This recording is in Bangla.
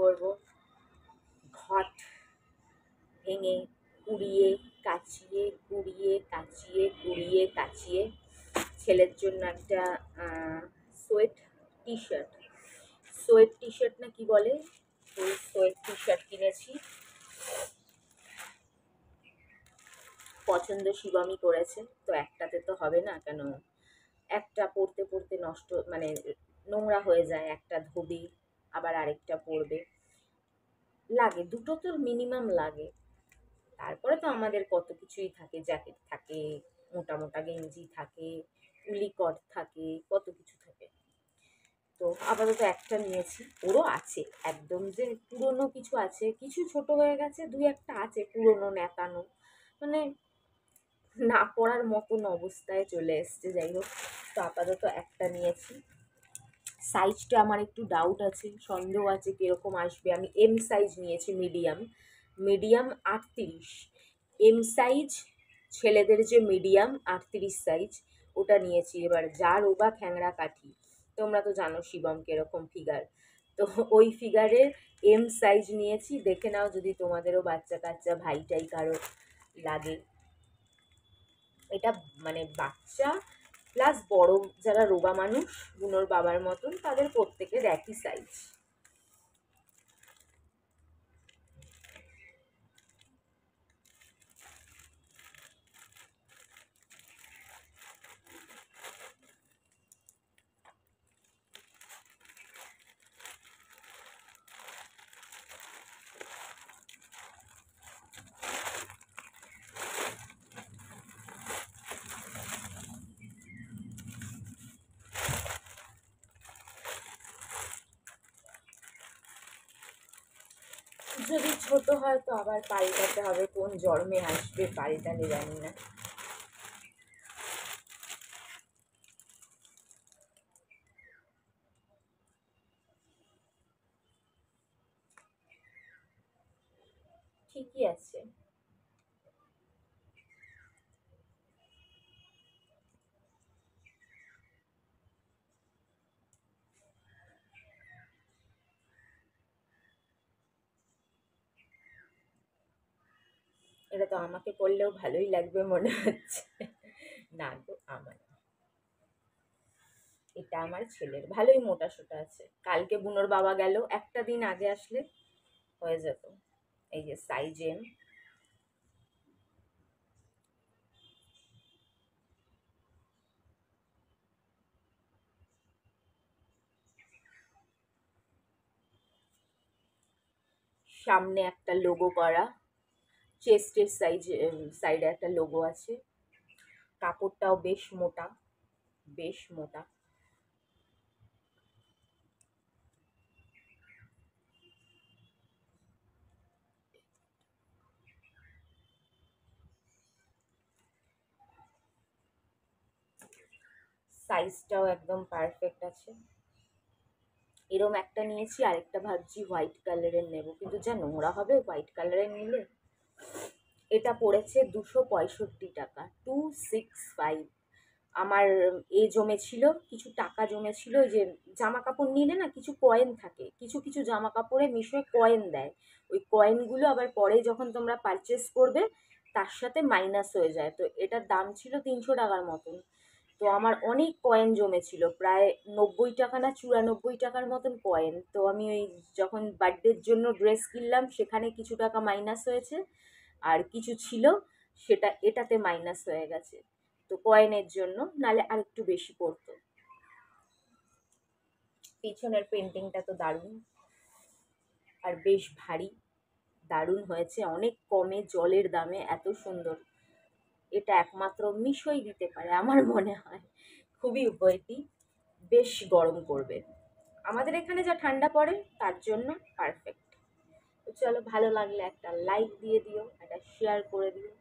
করব, ঘট ভেঙে কুড়িয়ে কাচিয়ে ছেলের জন্য একটা সোয়েট টি শার্ট না কি বলে, ওই সোয়েট টি শার্ট কিনেছি। পছন্দ শিবমই করেছে, তো একটাতে তো হবে না, কেন একটা পরতে পরতে নষ্ট মানে নোংরা হয়ে যায়, একটা ধোবে আবার আরেকটা পরবে, লাগে দুটো তো মিনিমাম লাগে। তারপরে তো আমাদের কত কিছুই থাকে, জ্যাকেট থাকে, মোটা মোটা গেঞ্জি থাকে, উলিকট থাকে, কত কিছু থাকে। তো আপাতত একটা নিয়েছি, ওরও আছে, একদম যে পুরনো কিছু আছে, কিছু ছোট হয়ে গেছে, দুই একটা আছে পুরনো ন্যাতানো, মানে না পড়ার মতন অবস্থায় চলে এসছে। যাই হোক, তো আপাতত একটা নিয়েছি। সাইজটা আমার একটু ডাউট আছে, সন্দেহ আছে কীরকম আসবে। আমি এম সাইজ নিয়েছি, মিডিয়াম 38, এম সাইজ ছেলেদের যে মিডিয়াম 38 সাইজ ওটা নিয়েছি। এবার যার ওবা খ্যাংরা কাঠি, তোমরা তো জানো শিবম কীরকম ফিগার, তো ওই ফিগারের এম সাইজ নিয়েছি। দেখে নাও যদি তোমাদেরও বাচ্চা কাচ্চা ভাইটাই কারো লাগে। এটা মানে বাচ্চা প্লাস বড় যারা রোগা মানুষ, বুনোর বাবার মতন, তাদের প্রত্যেকের একই সাইজ। যদি ছোট হয় তো আবার পাল্টাতে হবে, কোন জন্মে আসবে পাল্টালে জানি না। ঠিকই আছে। এটা তো আমাকে পড়লেও ভালোই লাগবে মনে হচ্ছে। না গো, আমার এটা আমার ছেলের, ভালোই মোটা সোটা আছে। কালকে বুনোর বাবা গেল, একটা দিন আগে আসলে হয়ে যেত। এই যে সাইজ এম, সামনে একটা লোগো করা, চেস্টের সাইডে একটা লোগো আছে, কাপড়টাও বেশ মোটা, বেশ মোটা। সাইজটাও একদম পারফেক্ট আছে। এরম একটা নিয়েছি, আরেকটা ভাবছি হোয়াইট কালারের নেব, কিন্তু যা নোংরা হবে হোয়াইট কালারের নিলে। এটা পড়েছে 265 টাকা, 265। আমার জমেছিল, কিছু টাকা জমেছিল, যে জামা কাপড় নিলে না কিছু কয়েন থাকে, কিছু কিছু জামা কাপড়ে মিশিয়ে কয়েন দেয়, ওই কয়েনগুলো আবার পরে যখন তোমরা পারচেস করবে তার সাথে মাইনাস হয়ে যায়। তো এটার দাম ছিল 300 টাকার মতন। তো আমার অনেক কয়েন জমেছিল, প্রায় 90 টাকা না 94 টাকার মতন কয়েন। তো আমি ওই যখন বার্থডের জন্য ড্রেস কিনলাম সেখানে কিছু টাকা মাইনাস হয়েছে, আর কিছু ছিল সেটা এটাতে মাইনাস হয়ে গেছে। তো কয়েনের জন্য, নালে আরেকটু বেশি পড়তো। পিছনের পেন্টিংটা তো দারুণ, আর বেশ ভারী, দারুণ হয়েছে, অনেক কমে জলের দামে এত সুন্দর। এটা একমাত্র মিশোই দিতে পারে আমার মনে হয়, খুবই উপকারী, বেশ গরম করবে। আমাদের এখানে যা ঠান্ডা পড়ে তার জন্য পারফেক্ট। তো চলো, ভালো লাগলে একটা লাইক দিয়ে দিও, একটা শেয়ার করে দিও।